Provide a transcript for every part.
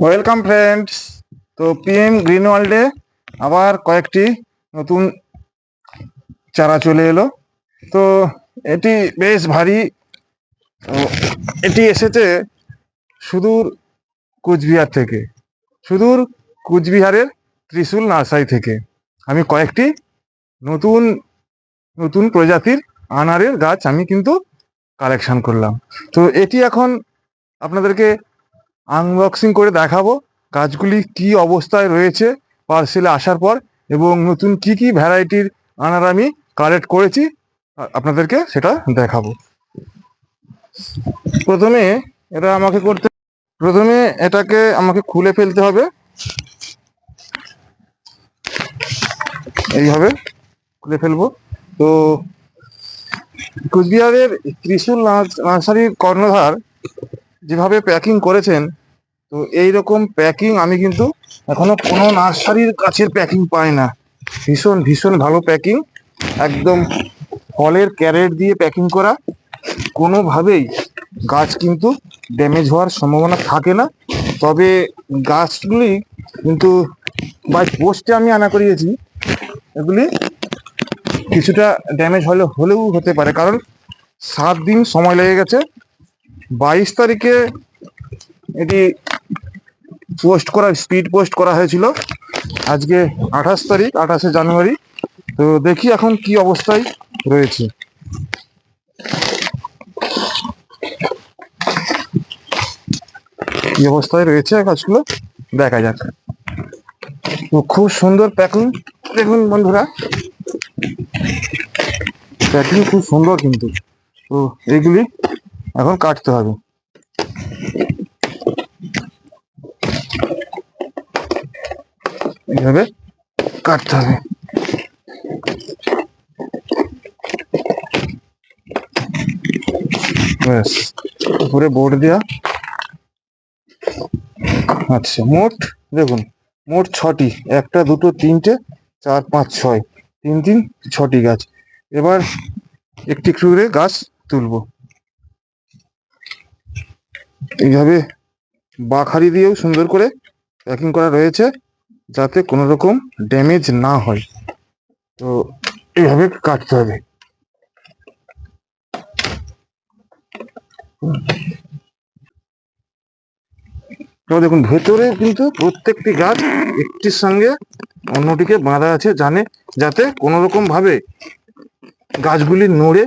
Welcome friends. তো PM green ওয়ার্ল্ডে আবার কয়েকটি নতুন চারা চলে এলো। তো এটি বেশ ভারী। তো এটি এসেছে সুদূর কুচবিহার থেকে, সুদূর কুচবিহারের ত্রিশূল নার্সারি থেকে। আমি কয়েকটি নতুন নতুন প্রজাতির আনারের গাছ আমি কিন্তু কালেকশন করলাম। তো এটি এখন আপনাদেরকে আনবক্সিং করে দেখাবো গাছগুলি কি অবস্থায় রয়েছে পার্সেলে আসার পর, এবং নতুন কি কি ভ্যারাইটির আনার আমি কালেক্ট করেছি আপনাদেরকে সেটা দেখাবো। প্রথমে এটা আমাকে করতে প্রথমে এটাকে আমাকে খুলে ফেলতে হবে, এইভাবে খুলে ফেলবো। তো কুচবিহারের ত্রিশূল নার্সারির কর্ণধার যেভাবে প্যাকিং করেছেন, তো এইরকম প্যাকিং আমি কিন্তু এখনো কোনো নার্সারির গাছের প্যাকিং পাই না। ভীষণ ভীষণ ভালো প্যাকিং, একদম ফলের ক্যারেট দিয়ে প্যাকিং করা। কোনোভাবেই গাছ কিন্তু ড্যামেজ হওয়ার সম্ভাবনা থাকে না। তবে গাছগুলি কিন্তু বাই পোস্টে আমি আনা করিয়েছি, এগুলি কিছুটা ড্যামেজ হলেও হতে পারে, কারণ 7 দিন সময় লেগে গেছে। 22 তারিখে এটি স্পিড পোস্ট করা হয়েছিল। আজকে 28 তারিখ, 28শে জানুয়ারি। তো দেখি এখন কি অবস্থায় রয়েছে। কি অবস্থায় রয়েছে গাছগুলো দেখা যাক। তো খুব সুন্দর প্যাকিং, দেখুন বন্ধুরা, প্যাকিং খুব সুন্দর কিন্তু। তো এইগুলি এখন কাটতে হবে। এইভাবে কাটতে হবে। ব্যাস, উপরে বোর্ড দেওয়া। আচ্ছা, দেখুন, মোট 6টি, 1, 2, 3, 4, 5, 6, 3, 3, 6টি গাছ। এবার একটি একটু করে গাছ তুলবো। এইভাবে বাখারি দিয়েও সুন্দর করে প্যাকিং করা রয়েছে, যাতে কোনো রকম ড্যামেজ না হয়। তো এইভাবে কাটতে হবে। তো দেখুন, ভেতরে কিন্তু প্রত্যেকটি গাছ একটির সঙ্গে অন্যটিকে বাঁধা আছে, যাতে কোনো রকম ভাবে গাছগুলি নড়ে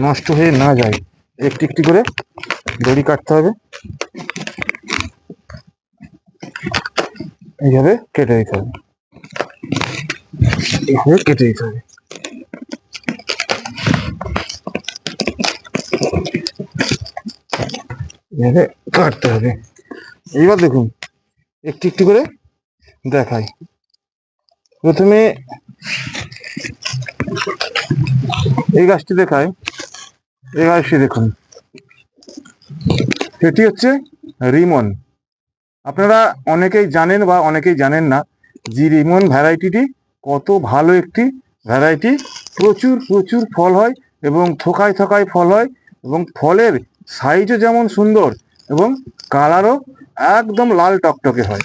নষ্ট হয়ে না যায়। একটি একটি করে দড়ি কাটতে হবে, এইভাবে কেটে দিতে হবে, এইভাবে কেটে দিতে হবে। এইভাবে কাটতে হবে। এইবার দেখুন, একটি একটি করে দেখাই। প্রথমে এই গাছটি দেখায়। এই গাছটি দেখুন, এটি হচ্ছে রিমন। আপনারা অনেকেই জানেন বা অনেকেই জানেন না যে রিমন ভ্যারাইটিটি কত ভালো একটি ভ্যারাইটি। প্রচুর প্রচুর ফল হয় এবং থোকায় থোকায় ফল হয়, এবং ফলের সাইজও যেমন সুন্দর এবং কালারও একদম লাল টকটকে হয়।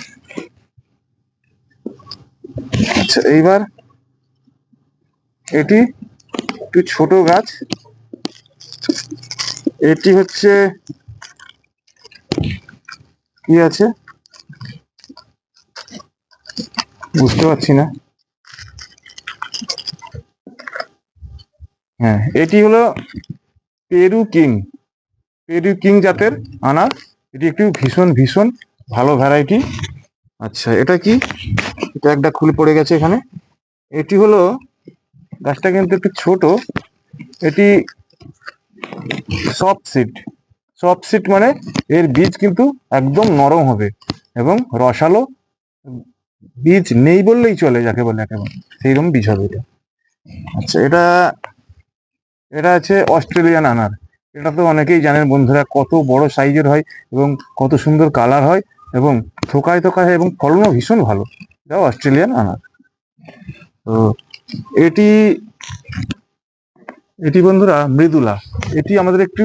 আচ্ছা, এইবার এটি একটু ছোট গাছ। এটি হচ্ছে কি আছে বুঝতে পারছি না। হ্যাঁ, এটি হলো পেরু কিং জাতের আনার। এটি একটু ভীষণ ভীষণ ভালো ভ্যারাইটি। আচ্ছা, এটা কি? এটা একটা খুলে পড়ে গেছে এখানে। এটি হলো, গাছটা কিন্তু একটু ছোট। এটি সফট সিড মানে এর বীজ কিন্তু একদম নরম হবে এবং রসালো। বীজ নেই বললেই চলে, যাকে বলে একেবারে সেইরকম বীজ হবে এটা। আচ্ছা, এটা এটা আছে অস্ট্রেলিয়ান আনার। এটা তো অনেকেই জানেন বন্ধুরা, কত বড় সাইজের হয় এবং কত সুন্দর কালার হয় এবং থোকায় থোকায় হয় এবং ফলনও ভীষণ ভালো। এটা অস্ট্রেলিয়ান আনার। তো এটি এটি বন্ধুরা মৃদুলা। এটি আমাদের একটু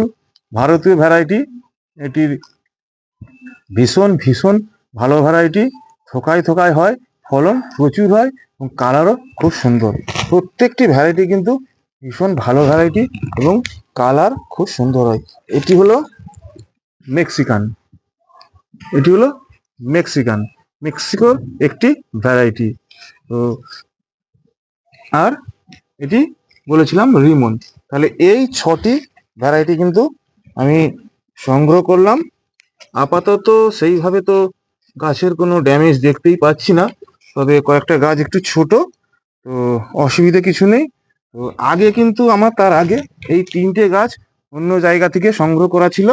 ভারতীয় ভ্যারাইটি। এটির ভীষণ ভীষণ ভালো ভ্যারাইটি, থোকায় থোকায় হয়, ফলন প্রচুর হয় এবং কালারও খুব সুন্দর। প্রত্যেকটি ভ্যারাইটি কিন্তু ভীষণ ভালো ভ্যারাইটি এবং কালার খুব সুন্দর হয়। এটি হলো মেক্সিকান, এটি হলো মেক্সিকান, মেক্সিকোর একটি ভ্যারাইটি। তো আর এটি বলেছিলাম রিমন। তাহলে এই 6টি ভ্যারাইটি কিন্তু আমি সংগ্রহ করলাম। আপাতত সেইভাবে তো গাছের কোনো ড্যামেজ দেখতেই পাচ্ছি না, তবে কয়েকটা গাছ একটু ছোট, তো অসুবিধে কিছু নেই। তো আগে কিন্তু আমার তার আগে এই 3টে গাছ অন্য জায়গা থেকে সংগ্রহ করা ছিল।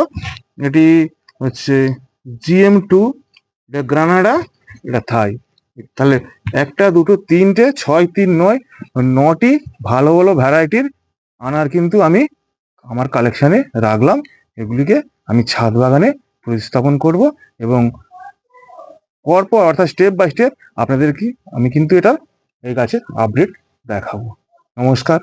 এটি হচ্ছে GM2, এটা গ্রানাডা, এটা থাই। তাহলে 1, 2, 3টে 6, 3, 9, 9টি ভালো ভালো ভ্যারাইটির আনার কিন্তু আমি আমার কালেকশানে রাখলাম। এগুলিকে আমি ছাদ বাগানে প্রতিস্থাপন করব এবং পরপর অর্থাৎ স্টেপ বাই স্টেপ আপনাদেরকে আমি কিন্তু এটা এই গাছের আপডেট দেখাবো। নমস্কার।